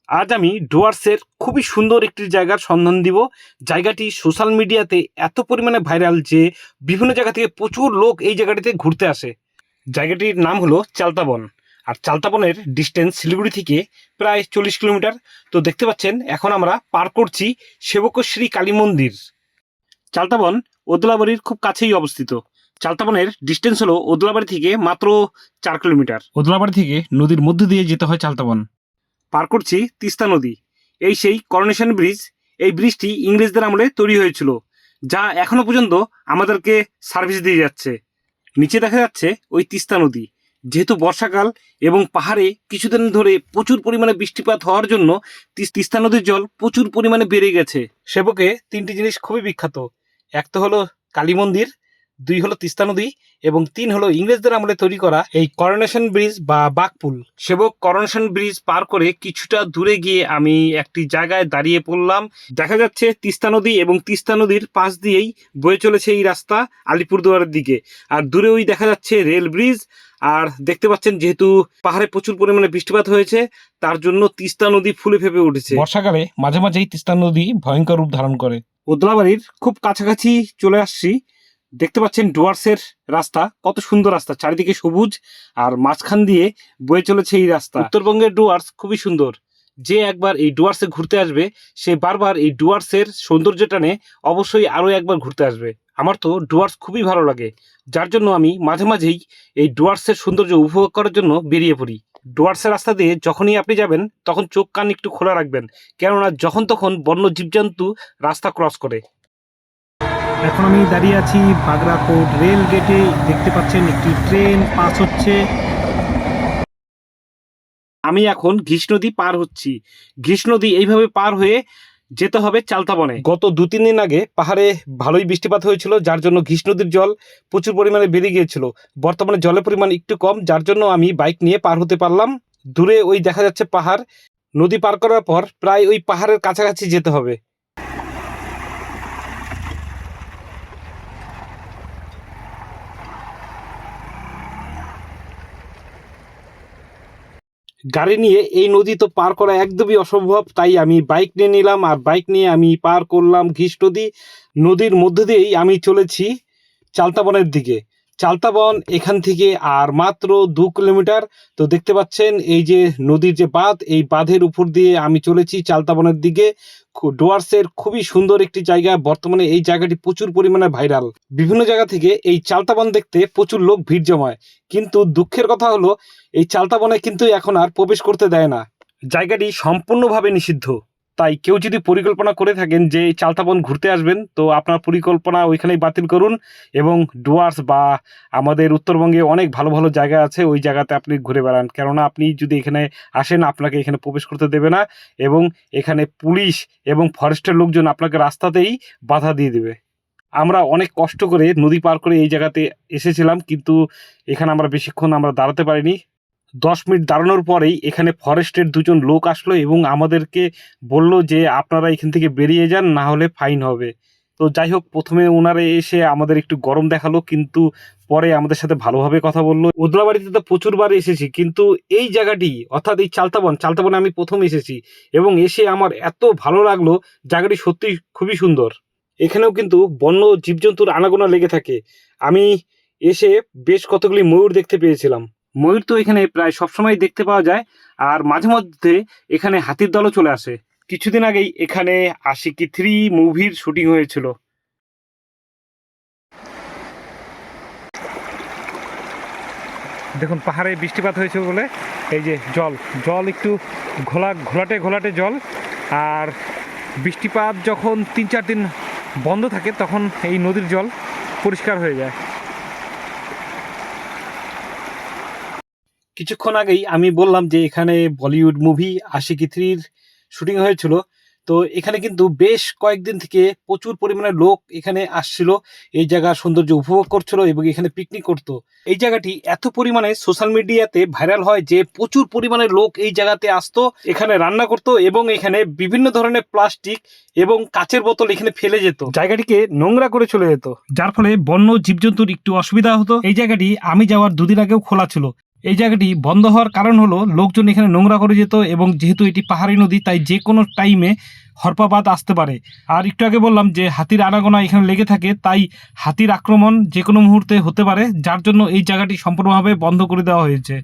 আজ আমি ডুয়ার্সের খুবই সুন্দর একটি জায়গার সন্ধান দিব। জায়গাটি সোশ্যাল মিডিয়াতে এত পরিমাণে ভাইরাল যে বিভিন্ন জায়গা থেকে প্রচুর লোক এই জায়গাটিতে ঘুরতে আসে। জায়গাটির নাম হলো চালতাবন। আর চালতাবনের ডিস্টেন্স শিলিগুড়ি থেকে প্রায় 40 কিলোমিটার। তো দেখতে পাচ্ছেন এখন আমরা পার করছি সেবকশ্রী কালী মন্দির। চালতাবন ওদলাবাড়ির খুব কাছেই অবস্থিত। চালতাবনের ডিস্টেন্স হলো ওদলাবাড়ি থেকে মাত্র 4 কিলোমিটার। ওদলাবাড়ি থেকে নদীর মধ্য দিয়ে যেতে হয় চালতাবন। পার করছি তিস্তা নদী। এই সেই করোনেশন ব্রিজ। এই ব্রিজটি ইংরেজদের আমলে তৈরি হয়েছিল, যা এখনো পর্যন্ত আমাদেরকে সার্ভিস দিয়ে যাচ্ছে। নিচে দেখা যাচ্ছে ওই তিস্তা নদী। যেহেতু বর্ষাকাল এবং পাহাড়ে কিছুদিন ধরে প্রচুর পরিমাণে বৃষ্টিপাত হওয়ার জন্য তিস্তা নদীর জল প্রচুর পরিমাণে বেড়ে গেছে। সেবকে 3টি জিনিস খুবই বিখ্যাত। এক তো হলো কালী মন্দির, 2 হলো তিস্তা নদী এবং 3 হলো ইংরেজদের আমলে তৈরি করা এই করোনেশন ব্রিজ বা বাঘপুল। সেবক করোনেশন ব্রিজ পার করে কিছুটা দূরে গিয়ে আমি একটি জায়গায় দাঁড়িয়ে পড়লাম। দেখা যাচ্ছে তিস্তা নদী এবং তিস্তা নদীর পাশ দিয়েই বয়ে চলেছে এই রাস্তা আলিপুরদুয়ারের দিকে। আর দূরে ওই দেখা যাচ্ছে রেল ব্রিজ। আর দেখতে পাচ্ছেন যেহেতু পাহাড়ে প্রচুর পরিমাণে বৃষ্টিপাত হয়েছে, তার জন্য তিস্তা নদী ফুলে ফেপে উঠেছে। বর্ষাকালে মাঝে মাঝেই তিস্তা নদী ভয়ঙ্কর রূপ ধারণ করে। ওদলাবাড়ির খুব কাছাকাছি চলে আসছি। দেখতে পাচ্ছেন ডুয়ার্সের রাস্তা, কত সুন্দর রাস্তা, চারিদিকে সবুজ আর মাঝখান দিয়ে বয়ে চলেছে এই রাস্তা। উত্তরবঙ্গের ডুয়ার্স খুবই সুন্দর। যে একবার এই ডুয়ার্সে ঘুরতে আসবে সে বারবার এই ডুয়ার্সের সৌন্দর্য টানে অবশ্যই আরও একবার ঘুরতে আসবে। আমার তো ডুয়ার্স খুবই ভালো লাগে, যার জন্য আমি মাঝে মাঝেই এই ডুয়ার্সের সৌন্দর্য উপভোগ করার জন্য বেরিয়ে পড়ি। ডুয়ার্সের রাস্তা দিয়ে যখনই আপনি যাবেন তখন চোখ কান একটু খোলা রাখবেন, কেননা যখন তখন বন্য জীবজন্তু রাস্তা ক্রস করে। এখন আমি দাঁড়িয়ে আছি বাগরাকোট রেল গেটে। দেখতে পাচ্ছেন একটি ট্রেন পাস হচ্ছে। আমি এখন ঘিস নদী পার হচ্ছি। ঘিস নদী এইভাবে পার হয়ে যেতে হবে চালতাবনে। গত 2-3 দিন আগে পাহাড়ে ভালোই বৃষ্টিপাত হয়েছিল, যার জন্য ঘিস নদীর জল প্রচুর পরিমাণে বেড়ে গিয়েছিল। বর্তমানে জলের পরিমাণ একটু কম, যার জন্য আমি বাইক নিয়ে পার হতে পারলাম। দূরে ওই দেখা যাচ্ছে পাহাড়। নদী পার করার পর প্রায় ওই পাহাড়ের কাছাকাছি যেতে হবে। গাড়ি নিয়ে এই নদী তো পার করা একদমই অসম্ভব, তাই আমি বাইক নিয়ে নিলাম আর বাইক নিয়ে আমি পার করলাম ঘিস নদী। নদীর মধ্যে দিয়েই আমি চলেছি চালতাবনের দিকে। চালতাবন এখান থেকে আর মাত্র 2 কিলোমিটার। তো দেখতে পাচ্ছেন এই যে নদীর যে বাঁধ, এই বাঁধের উপর দিয়ে আমি চলেছি চালতাবনের দিকে। ডুয়ার্সের খুবই সুন্দর একটি জায়গা। বর্তমানে এই জায়গাটি প্রচুর পরিমাণে ভাইরাল। বিভিন্ন জায়গা থেকে এই চালতাবন দেখতে প্রচুর লোক ভিড় জমায়, কিন্তু দুঃখের কথা হলো এই চালতাবনে কিন্তু এখন আর প্রবেশ করতে দেয় না। জায়গাটি সম্পূর্ণভাবে নিষিদ্ধ। তাই কেউ যদি পরিকল্পনা করে থাকেন যে এই চালতাবন ঘুরতে আসবেন, তো আপনার পরিকল্পনা ওইখানেই বাতিল করুন এবং ডুয়ার্স বা আমাদের উত্তরবঙ্গে অনেক ভালো ভালো জায়গা আছে, ওই জায়গাতে আপনি ঘুরে বেড়ান। কেননা আপনি যদি এখানে আসেন আপনাকে এখানে প্রবেশ করতে দেবে না এবং এখানে পুলিশ এবং ফরেস্টের লোকজন আপনাকে রাস্তাতেই বাধা দিয়ে দেবে। আমরা অনেক কষ্ট করে নদী পার করে এই জায়গাতে এসেছিলাম, কিন্তু এখানে আমরা বেশিক্ষণ দাঁড়াতে পারিনি। 10 মিনিট দাঁড়ানোর পরেই এখানে ফরেস্টের 2জন লোক আসলো এবং আমাদেরকে বলল যে আপনারা এখান থেকে বেরিয়ে যান, না হলে ফাইন হবে। তো যাই হোক, প্রথমে ওনারা এসে আমাদের একটু গরম দেখালো, কিন্তু পরে আমাদের সাথে ভালোভাবে কথা বললো। ওদলাবাড়িতে তো প্রচুরবার এসেছি, কিন্তু এই জায়গাটি অর্থাৎ এই চালতাবনে আমি প্রথম এসেছি এবং এসে আমার এত ভালো লাগলো। জায়গাটি সত্যি খুবই সুন্দর। এখানেও কিন্তু বন্য জীবজন্তুর আনাগোনা লেগে থাকে। আমি এসে বেশ কতগুলি ময়ূর দেখতে পেয়েছিলাম। ময়ূর তো এখানে প্রায় সবসময় দেখতে পাওয়া যায়, আর মাঝে মধ্যে এখানে হাতির দলও চলে আসে। কিছুদিন আগেই এখানে আশিকি 3 মুভির শুটিং হয়েছিল। দেখুন পাহাড়ে বৃষ্টিপাত হয়েছে বলে এই যে জল জল একটু ঘোলাটে ঘোলাটে জল। আর বৃষ্টিপাত যখন 3-4 দিন বন্ধ থাকে তখন এই নদীর জল পরিষ্কার হয়ে যায়। কিছুক্ষণ আগেই আমি বললাম যে এখানে বলিউড মুভি আশিকি 3-র শুটিং হয়েছিল। তো এখানে কিন্তু বেশ কয়েকদিন থেকে প্রচুর পরিমাণে লোক এখানে আসছিল, এই জায়গার সৌন্দর্য উপভোগ করছিল এবং এখানে পিকনিক করতো। এই জায়গাটি এত পরিমাণে সোশ্যাল মিডিয়াতে ভাইরাল হয় যে প্রচুর পরিমাণে লোক এই জায়গাতে আসতো, এখানে রান্না করতো এবং এখানে বিভিন্ন ধরনের প্লাস্টিক এবং কাচের বোতল এখানে ফেলে যেত, জায়গাটিকে নোংরা করে চলে যেত, যার ফলে বন্য জীবজন্তুর একটু অসুবিধা হতো। এই জায়গাটি আমি যাওয়ার 2 দিন আগেও খোলা ছিল এই জায়গাটি বন্ধ হওয়ার কারণ হলো লোকজন এখানে নোংরা করে যেত, এবং যেহেতু এটি পাহাড়ি নদী তাই যে কোনো টাইমে হরপাবাদ আসতে পারে। আর একটু আগে বললাম যে হাতির আনাগোনা এখানে লেগে থাকে, তাই হাতির আক্রমণ যে কোনো মুহূর্তে হতে পারে, যার জন্য এই জায়গাটি সম্পূর্ণভাবে বন্ধ করে দেওয়া হয়েছে।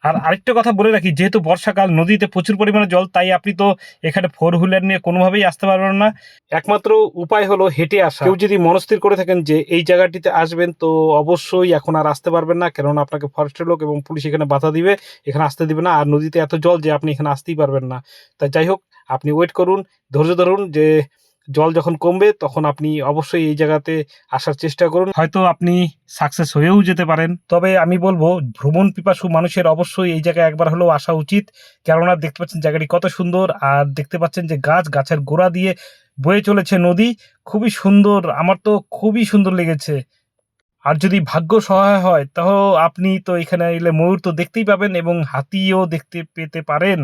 আর আরেকটা কথা বলে রাখি, যেহেতু বর্ষাকাল, নদীতে প্রচুর পরিমাণে জল, তাই আপনি তো এখানে 4 হুইলার নিয়ে কোনোভাবেই আসতে পারবেন না। একমাত্র উপায় হলো হেঁটে আসা। কেউ যদি মনস্থির করে থাকেন যে এই জায়গাটিতে আসবেন, তো অবশ্যই এখন আর আসতে পারবেন না, কেননা আপনাকে ফরেস্টের লোক এবং পুলিশ এখানে বাধা দিবে, এখানে আসতে দিবে না। আর নদীতে এত জল যে আপনি এখানে আসতেই পারবেন না। তাই যাই হোক, আপনি ওয়েট করুন, ধৈর্য ধরুন, যে জল যখন কমবে তখন আপনি অবশ্যই এই জায়গাতে আসার চেষ্টা করুন। হয়তো আপনি সাকসেস হয়েও যেতে পারেন। তবে আমি বলবো, ভ্রমণ পিপাসু মানুষের অবশ্যই এই জায়গায় একবার হলেও আসা উচিত, কেননা দেখতে পাচ্ছেন জায়গাটি কত সুন্দর, আর দেখতে পাচ্ছেন যে গাছের গোড়া দিয়ে বয়ে চলেছে নদী, খুবই সুন্দর। আমার তো খুবই সুন্দর লেগেছে। আর যদি ভাগ্য সহায় হয়, তাহলে আপনি তো এখানে এলে ময়ূর তো দেখতেই পাবেন এবং হাতিও দেখতে পেতে পারেন।